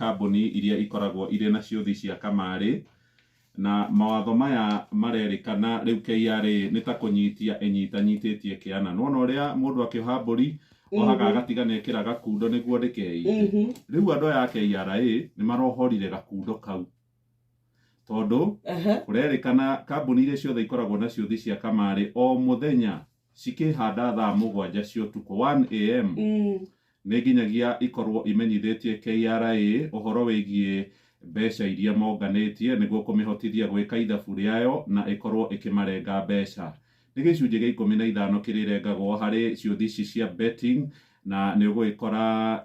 kambuni iria ikoragwo irĩ na ciũthi cia kamarĩ, na mawatho maya marerĩkana rĩu KRA nĩ ta kũnyitia ĩnyitanyitĩtie kĩana. Nona ũrĩa mũndũ akĩoha mbũri ohaga agatiga nekĩra gakundo nĩguo ndĩkeite. Rĩu andũ aya KRA nĩ marohorire gakundo kau, tondũ kũrerĩkana kambuni iria ciothe ikoragwo na ciũthi cia kamarĩ o mũthenya cikĩhanda thaa 7 cia ũtukũ 1 AM nĩ nginyagia ikorwo imenyithĩtie KRA ũhoro wĩgiĩ mbeca iria monganĩtie nĩguo kũmĩhotithia gwĩka ithabu rĩayo na ĩkorwo ĩkĩmarenga mbeca. Nĩ gĩcunjĩ gĩa 15 kĩrĩrengagwo harĩ ciũthi ici cia betting, na nĩ ũgũgĩkora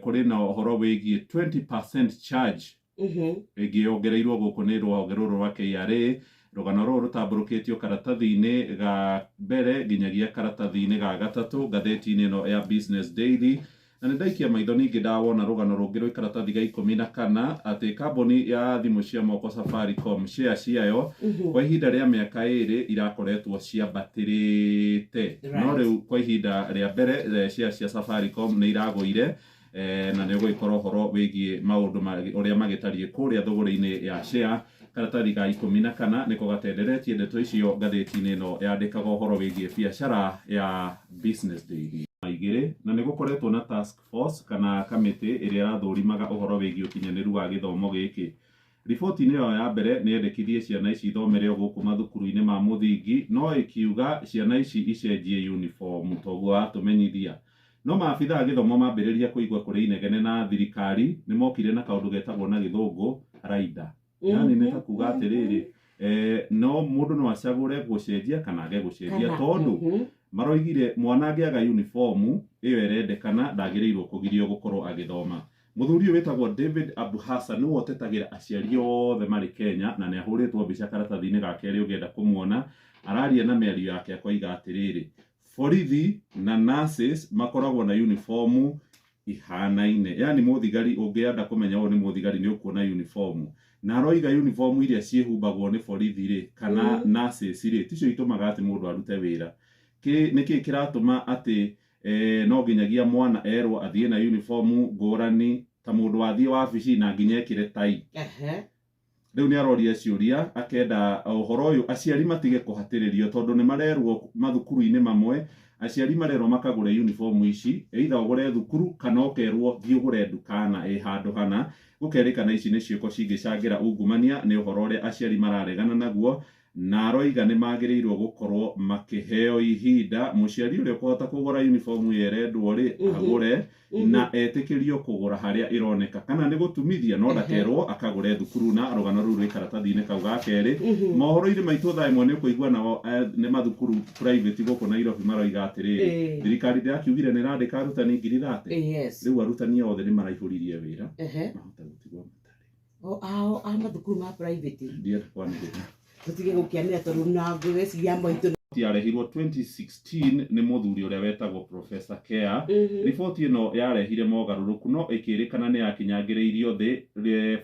kũrĩ na ũhoro wĩgiĩ 20% charge ĩngĩongereirwo gũkũ nĩ rũhonge rũrũ rwa KRA. Rũgano rũrũ rũtambũrũkĩtio karatathi-inĩ ga mbere nginyagia karatathi-inĩ ga gatatũ ngathĩti-inĩ ĩno ya Business Daily. Na nĩ ndaikia maitho ningĩ ndawona rũgano rũngĩ rwĩ karatathi ga 14 atĩ kambuni ya thimũ cia moko Safaricom share ciayo kwa ihinda rĩa mĩaka 2 irakoretwo ciambatĩrĩte. No rĩu kwa ihinda rĩa mbere share cia Safaricom nĩ iragũire, na nĩ ũgũgĩkora ũhoro wĩgiĩ maũndũ ũrĩa magĩtariĩ kũrĩa thũgũrĩ-inĩ ya share. Karatathi ga 14 nĩko gatenderetie ndeto icio ngathĩti-inĩ ĩno yandĩkaga ũhoro wĩgiĩ biacara ya Business Daily. Igĩrĩ, na nĩ gũkoretwo na task force kana kamĩtĩ ĩrĩa ĩrathũrimaga ũhoro wĩgiĩ ũkinyanĩru wa gĩthomo gĩkĩ. Riboti-inĩ ĩyo ya mbere nĩ yendekithie ciana ici ithomere o gũkũ mathukuru-inĩ ma mũthingi, no ĩkiuga ciana ici icenjie uniform toguo watũmenyithia. No maabitha gĩthomo mambĩrĩria kũigua kũrĩ inegene na thirikari nĩ mokire na kaũndũ getagwo na gĩthũngũ rider. Yani nĩ ta kuga atĩrĩrĩ, no mũndũ no acagũre gũcenjia kana age gũcenjia, tondũ maroigire mwana angĩaga uniform ĩyo ĩrendekana ndagĩrĩirwo kũgirio gũkorwo agĩthoma. Mũthuri ũyũ wĩtagwo David Abu Hassan nĩwe ũtetagĩra aciari othe marĩ Kenya, na nĩ ahũrĩtwo mbica karatathi-inĩ gake rĩ ũngĩenda kũmuona. Araria na mĩario yake akoiga atĩrĩrĩ, borithi na nurses makoragwo na uniform ihanaine. Yani mũthigari ũngĩenda kũmenya ũyũ nĩ mũthigari nĩ ũkuona uniform. Na aroiga uniform iria ciĩhumbagwo nĩ borithi rĩ kana nurses rĩ ticio itũmaga atĩ mũndũ arute wĩra. Nĩkĩ kĩratũma atĩ no nginyagia mwana erwo athiĩ na uniform ngũrani ta mũndũ wathiĩ wabici na nginya ekĩre tai. Rĩu nĩ aroria ciũria akenda ũhoro ũyũ aciari matige kũhatĩrĩrio, tondũ nĩ marerwo mathukuru-inĩ mamwe aciari marerwo makagũre uniform ici, either ũgũre thukuru kana ũkerwo thiĩ ũgũre ndukana ĩ handũ hana. Gũkerĩkana ici nĩ ciĩko cingĩcangĩra ungumania, nĩ ũhoro ũrĩa aciari mararegana naguo, na aroiga nĩ magĩrĩirwo gũkorwo makĩheo ihinda. Mũciari ũrĩa ũkũhota kũgũra uniform yerendwo rĩ agũre na etĩkĩrio kũgũra harĩa ĩroneka, kana nĩ gũtumithia no ndakerwo akagũre thukuru. Na rũgano rũu rwĩ karatathi-inĩ kau ga kerĩ. Mohoro-inĩ maitũ thaa ĩmwe nĩ ũkũigua nao nĩ mathukuru private gũkũ Nairobi maroiga atĩrĩrĩ, thirikari ndĩrakiugire nĩ ĩrandĩka arutani 30,000. Rĩu arutani othe nĩ maraihũririe wĩra mahota gũtigwo matarĩ mathukuru ma private. Ndienda kwanĩrĩra Tutige gũkianĩra tondũ na ngwĩciria maitũ yarehirwo 2016 nĩ mũthuri ũrĩa wetagwo Professor Care. Riboti ĩno yarehire mogarũrũku no ĩkĩrĩkana nĩ yakinyagĩrĩirio thĩ.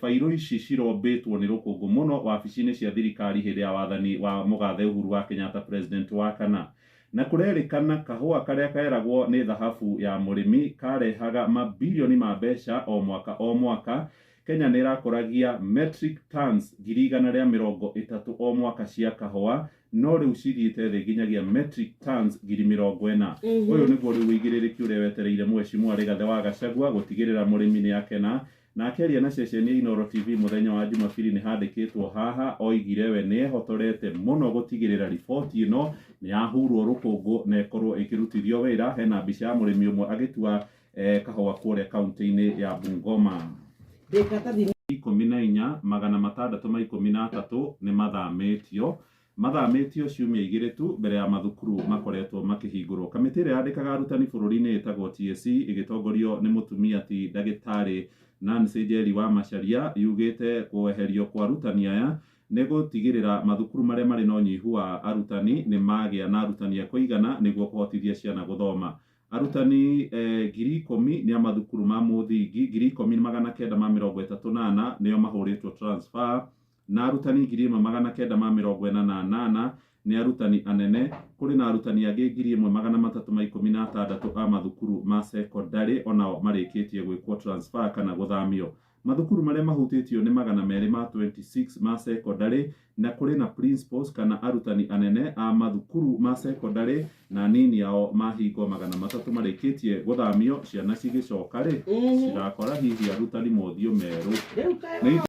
Fairo ici cirombĩtwo nĩ rũkũngũ mũno wabici-inĩ cia thirikari hĩndĩ ya wathani wa mũgathe Uhuru wa Kenyatta president wa kana. Na kũrerĩkana kahũa karĩa kaeragwo nĩ thahabu ya mũrĩmi karehaga mabilioni ma mbeca o mwaka. Kenya nĩ ĩrakũragia metric tons 130,000 o mwaka cia kahũa, no rĩu cithiĩte thĩ nginyagia metric tons 40,000. Ũyũ nĩguo rĩu wĩigĩrĩrĩki ũrĩa wetereire Mheshimiwa Rigathĩ wa Gachagua gũtigĩrĩra mũrĩmi nĩ akena. Na akĩaria na ceceni ya Inooro TV mũthenya wa Jumapili nĩ handĩkĩtwo haha, oigire we nĩ ehotorete mũno gũtigĩrĩra riboti ĩno nĩ yahurwo rũkũngũ na ĩkorwo ĩkĩrutithio wĩra. Hena mbica ya mũrĩmi ũmwe agĩtua kahũa kũrĩa kaunti-inĩ ya Bungoma. 14,613 nĩ mathamĩtio ciumia igĩrĩ tu mbere ya mathukuru makoretwo makĩhingũrwo. Kamĩtĩ ĩrĩa yandĩkaga arutani bũrũri-inĩ ĩtagwo TSC ĩgĩtongorio nĩ mũtumia ti ndagĩtarĩ Nancy Njeri wa Macharia yugĩte kweherio kwa arutani aya nĩ gũtigĩrĩra mathukuru marĩa marĩ na ũnyihu wa arutani nĩ magĩa na arutani a kũigana nĩguo kũhotithia ciana gũthoma. Arutani 10,000 nĩ mathukuru ma mũthingi 10,938 nĩo mahũrĩtwo transfer, na arutani 1,948 nĩ arutani anene. Kũrĩ na arutani angĩ 1,316 a mathukuru ma secondary onao marĩkĩtie gwĩkwo transfer kana gũthamio. Mathukuru marĩa mahutĩtio nĩ 226 ma secondary na kũrĩ na principals kana arutani anene a mathukuru ma secondary na anini ao mahingo 300 marĩkĩtie gũthamio ciana cigĩcoka rĩ cigakora hihi arutani mothiũ merũ.